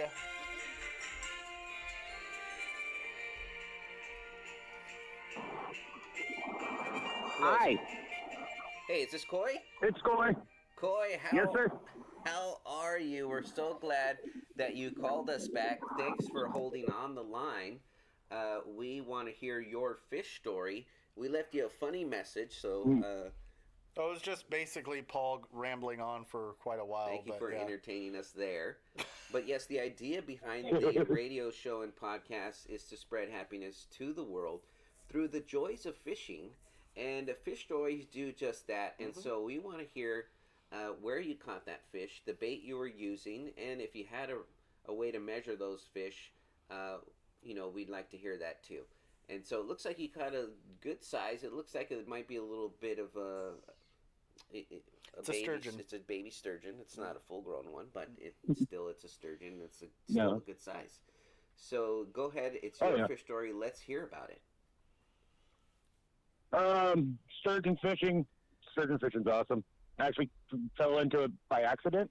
go. Hi, Hey, is this Coy? it's Coy. Coy, Yes, sir. how are you? We're so glad that you called us back. Thanks for holding on the line. We want to hear your fish story. We left you a funny message, so It was just basically Paul rambling on for quite a while. thank you but for yeah. entertaining us there. But yes, the idea behind the radio show and podcast is to spread happiness to the world through the joys of fishing. And fish stories do just that. And so we want to hear where you caught that fish, the bait you were using, and if you had a way to measure those fish, we'd like to hear that too. And so it looks like you caught a good size. It looks like it might be a little bit of It's a sturgeon. It's a baby sturgeon. It's not a full-grown one, but it's a sturgeon. It's still a good size. So go ahead. It's your fish story. Let's hear about it. Sturgeon fishing. Sturgeon fishing's awesome. I actually fell into it by accident.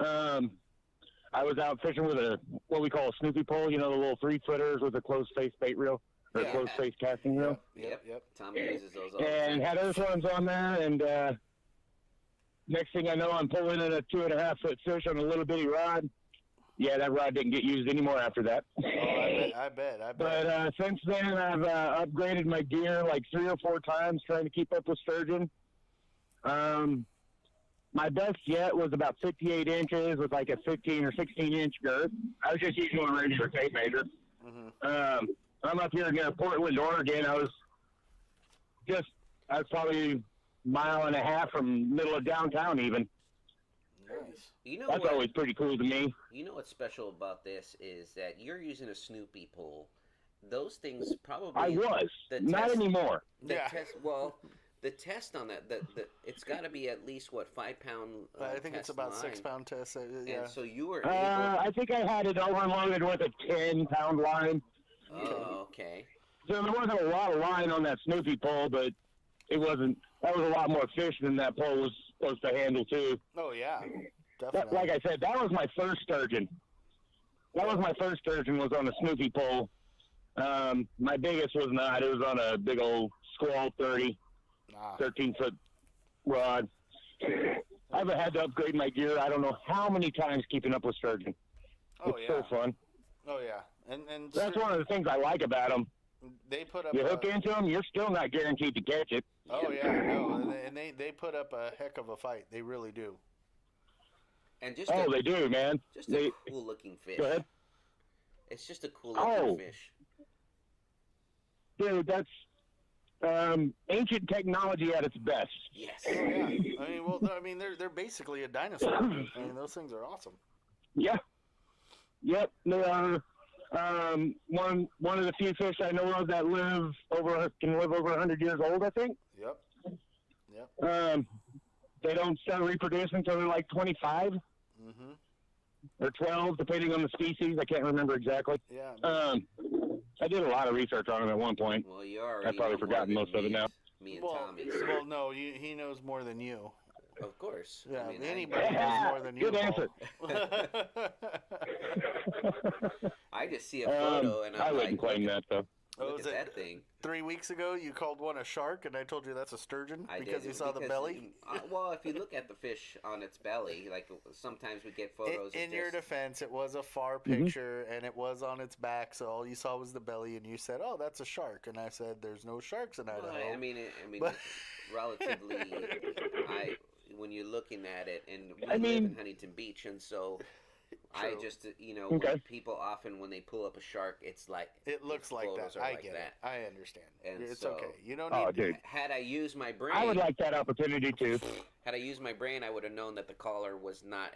I was out fishing with what we call a Snoopy pole, the little 3-footers with a closed face bait reel, or closed face casting reel. Yep. Tommy uses those all the And time. had other ones on there, and next thing I know, I'm pulling in a 2.5-foot fish on a little bitty rod. Yeah, that rod didn't get used anymore after that. Oh, I bet. But since then, I've upgraded my gear like 3 or 4 times trying to keep up with sturgeon. My best yet was about 58 inches with like a 15 or 16-inch girth. I was just using a regular tape measure. I'm up here near Portland, Oregon. I was probably a mile and a half from middle of downtown even. Nice. That's always pretty cool to me. You know what's special about this is that you're using a Snoopy pole. Those things probably... I was. Not anymore. The test on that, it's got to be at least, 5-pound I think it's about line. 6-pound test. Yeah. And so you were able... I think I had it overloaded with a 10-pound line. Oh, okay. So there wasn't a lot of line on that Snoopy pole, but that was a lot more fish than that pole was supposed to handle, too. Oh, yeah. Definitely. Like I said, that was my first sturgeon. Was on a Snoopy pole. My biggest was not. It was on a big old Squall 30, 13-foot rod. I've had to upgrade my gear I don't know how many times keeping up with sturgeon. It's so fun. Oh, yeah. And that's one of the things I like about them. They put up. You hook into them, you're still not guaranteed to catch it. Oh yeah, no, and they put up a heck of a fight. They really do. And they do, man. Just a cool looking fish. Go ahead. It's just a cool looking fish. Dude, that's ancient technology at its best. Yes. Oh yeah. They're basically a dinosaur. I mean, those things are awesome. Yeah. Yep. They are. One of the few fish I know of that can live over 100 years old, I think. Yep. They don't start reproducing until they're like 25 or 12, depending on the species. I can't remember exactly. Yeah. I did a lot of research on them at one point. Well, you are. I've probably forgotten most of it now. Me and Tommy. So. Well, no, he knows more than you. Of course. Yeah, anybody knows more than you. Good answer. I just see a photo and I wouldn't claim that though. Look at that thing. 3 weeks ago, you called one a shark, and I told you that's a sturgeon because you saw the belly. Well, if you look at the fish on its belly, like sometimes we get photos. In your defense, it was a far picture, and it was on its back, so all you saw was the belly, and you said, "Oh, that's a shark," and I said, "There's no sharks in Idaho." I mean, relatively, when you're looking at it, and we live in Huntington Beach, and so. True. I just, when people often, when they pull up a shark, it's like... It looks like that. I get it. I understand. And it's so, okay. You don't need dude. Had I used my brain... I would like that opportunity, too. Had I used my brain, I would have known that the collar was not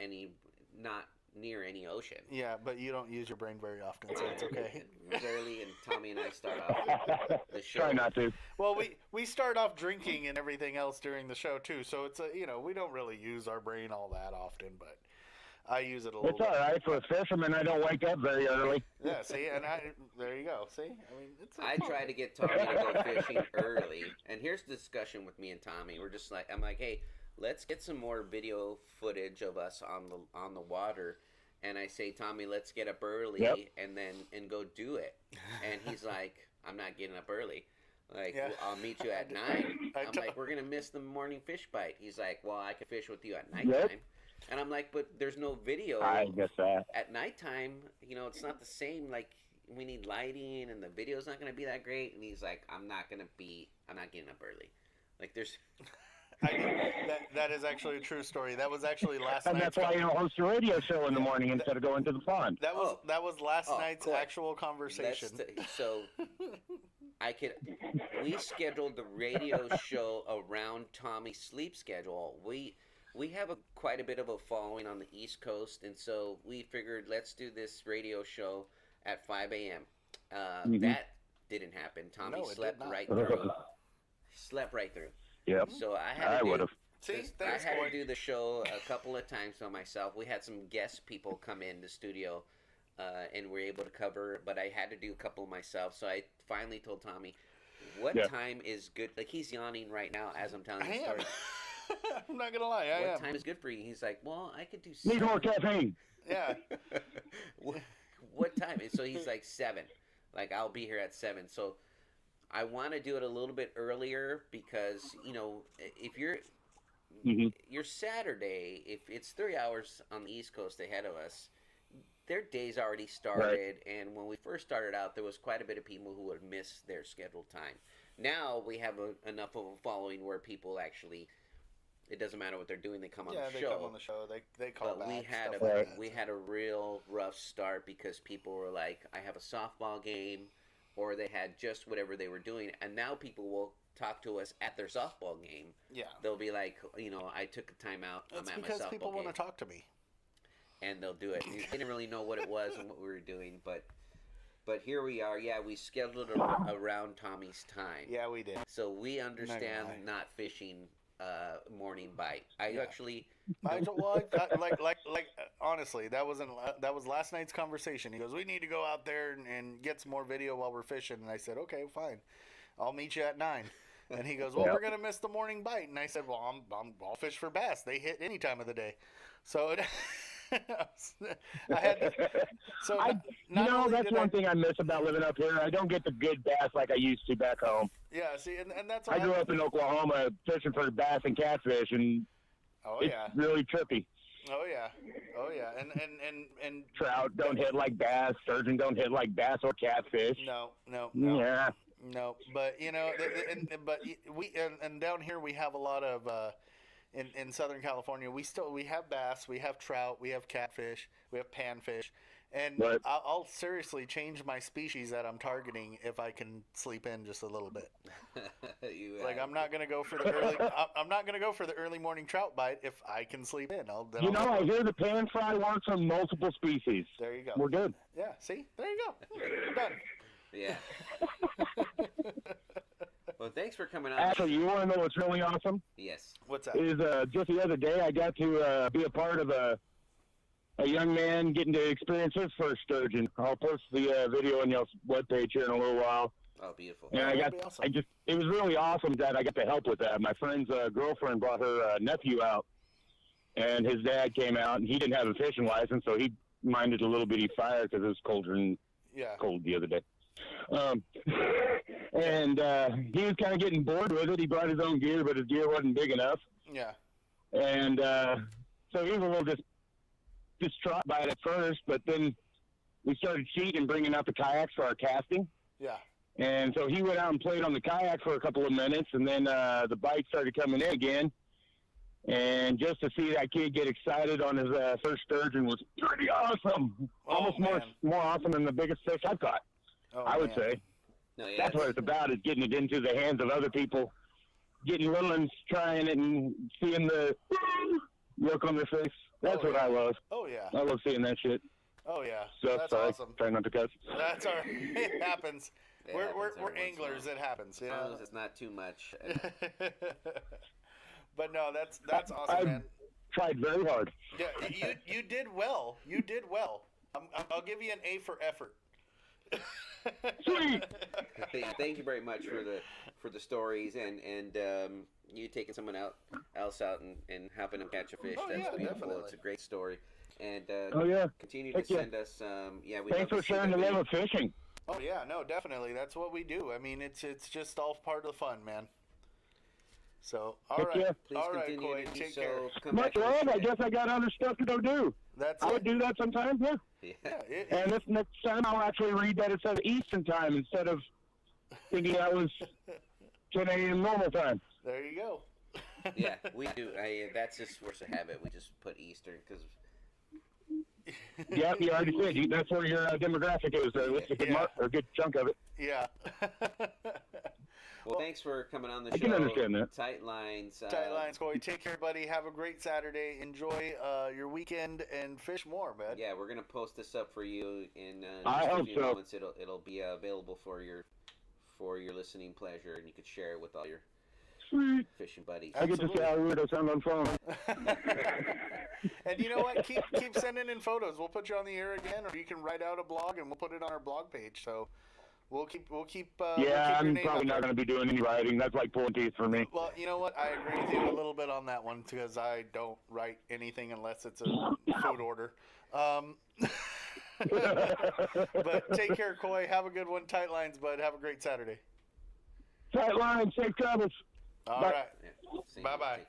near any ocean. Yeah, but you don't use your brain very often, so it's okay. Rarely, and Tommy and I start off the show. Try not to. Well, we start off drinking and everything else during the show, too, so it's we don't really use our brain all that often, but... I use it a little bit. It's all right for a fisherman. I don't wake up very early. Yeah, see, and there you go. See, I try to get Tommy to go fishing early, and here's the discussion with me and Tommy. I'm like, hey, let's get some more video footage of us on the water, and I say, Tommy, let's get up early and go do it. And he's like, I'm not getting up early. Like, well, I'll meet you at 9. I'm like, we're gonna miss the morning fish bite. He's like, well, I can fish with you at nighttime. And I'm like, but there's no video. I guess that. At nighttime, it's not the same. Like, we need lighting, and the video's not gonna be that great. And he's like, I'm not getting up early. Like, there's. That is actually a true story. That was actually last night. And that's why you host a radio show in the morning instead of going to the pond. That was last night's actual conversation. We scheduled the radio show around Tommy's sleep schedule. We have quite a bit of a following on the East Coast, and so we figured let's do this radio show at 5 a.m. That didn't happen. Tommy slept right through. Slept right through. Yep. So I would have. I had to do the show a couple of times by myself. We had some guest people come in the studio, and we were able to cover. But I had to do a couple myself. So I finally told Tommy, "What time is good?" Like, he's yawning right now as I'm telling the story. I'm not gonna lie. What time is good for you? He's like, "Well, I could do 7. Need more caffeine." Yeah. What time? And so he's like 7. Like, I'll be here at 7. So I want to do it a little bit earlier because, if you're your Saturday, if it's 3 hours on the East Coast ahead of us, their day's already started. Right. And when we first started out, there was quite a bit of people who would miss their scheduled time. Now we have enough of a following where people actually, it doesn't matter what they're doing, they come on the show. Yeah, they come on the show. They call back. We had a real rough start because people were like, I have a softball game, or they had just whatever they were doing, and now people will talk to us at their softball game. Yeah. They'll be like, I took a time out. I'm at my softball game. It's because people want to talk to me. And they'll do it. They didn't really know what it was and what we were doing, but here we are. Yeah, we scheduled it around Tommy's time. Yeah, we did. So we understand not fishing morning bite. Honestly, that was last night's conversation. He goes, we need to go out there and get some more video while we're fishing. And I said, okay, fine, I'll meet you at 9. And he goes, well, we're gonna miss the morning bite. And I said, well, I'll fish for bass. They hit any time of the day. So I had to. So that's one thing I miss about living up here. I don't get the good bass like I used to back home. Yeah, see, and that's. I grew up in Oklahoma fishing for bass and catfish, and it's really trippy. Oh yeah, and trout don't hit like bass. Sturgeon don't hit like bass or catfish. No. Yeah. No, but and down here we have a lot of. In Southern California, we have bass, we have trout, we have catfish, we have panfish, and I'll seriously change my species that I'm targeting if I can sleep in just a little bit. I'm not gonna go for the early. I'm not gonna go for the early morning trout bite if I can sleep in. I hear the pan fry works on multiple species. There you go. We're good. Yeah. See, there you go. We're done. Yeah. Well, thanks for coming on. Actually, you want to know what's really awesome? Yes. What's that? Is just the other day I got to be a part of a young man getting to experience his first sturgeon. I'll post the video on your webpage here in a little while. Oh, beautiful. And it was really awesome that I got to help with that. My friend's girlfriend brought her nephew out, and his dad came out, and he didn't have a fishing license, so he minded a little bitty fire because it was cold the other day. And he was kind of getting bored with it. He brought his own gear, but his gear wasn't big enough. Yeah. And so he was a little distraught by it at first, but then we started cheating and bringing out the kayaks for our casting. Yeah. And so he went out and played on the kayak for a couple of minutes, and then the bite started coming in again. And just to see that kid get excited on his first sturgeon was pretty awesome. Almost more awesome than the biggest fish I've caught. I would say. No, yeah, that's what it's about, is getting it into the hands of other people, getting little ones trying it and seeing the look on their face. That's what I love. Oh, yeah. I love seeing that shit. Oh, yeah. So, that's awesome. Try not to cuss. That's all right. It happens. We're anglers. It happens. You know? It's not too much. But no, that's awesome, man. Tried very hard. Yeah, you did well. You did well. I'll give you an A for effort. Sweet. Thank you very much for the stories and you taking someone else out and helping them catch a fish. That's beautiful. Definitely. It's a great story. And continue Heck to send us. Thanks for sharing the love of fishing. Oh yeah, no, definitely. That's what we do. I mean, it's just all part of the fun, man. So, all right. Please continue Coy, to do take so. care. Much love. I guess I got other stuff to go do. I would do that sometimes, and this next time I'll actually read that it says Eastern time instead of thinking I was 10 a.m. normal time. There you go. Yeah, we do. That's just force of habit. We just put Eastern because. Yeah, you already said that's where your demographic is. It's a good a good chunk of it. Yeah. Well, thanks for coming on the show. I can understand that. Tight lines. Tight lines, Coy. Take care, buddy. Have a great Saturday. Enjoy your weekend and fish more, man. Yeah, we're gonna post this up for you in I just hope a few so. moments. It'll be available for your listening pleasure, and you can share it with all your fishing buddies. I get to see how weird I sound on phone. And you know what? Keep sending in photos. We'll put you on the air again, or you can write out a blog and we'll put it on our blog page. So we'll keep. I'm probably not going to be doing any writing. That's like pulling teeth for me. Well, you know what? I agree with you a little bit on that one because I don't write anything unless it's a food order. But take care, Coy. Have a good one. Tight lines, bud. Have a great Saturday. Tight lines. Safe travels. All Bye. right. Yeah. Bye-bye.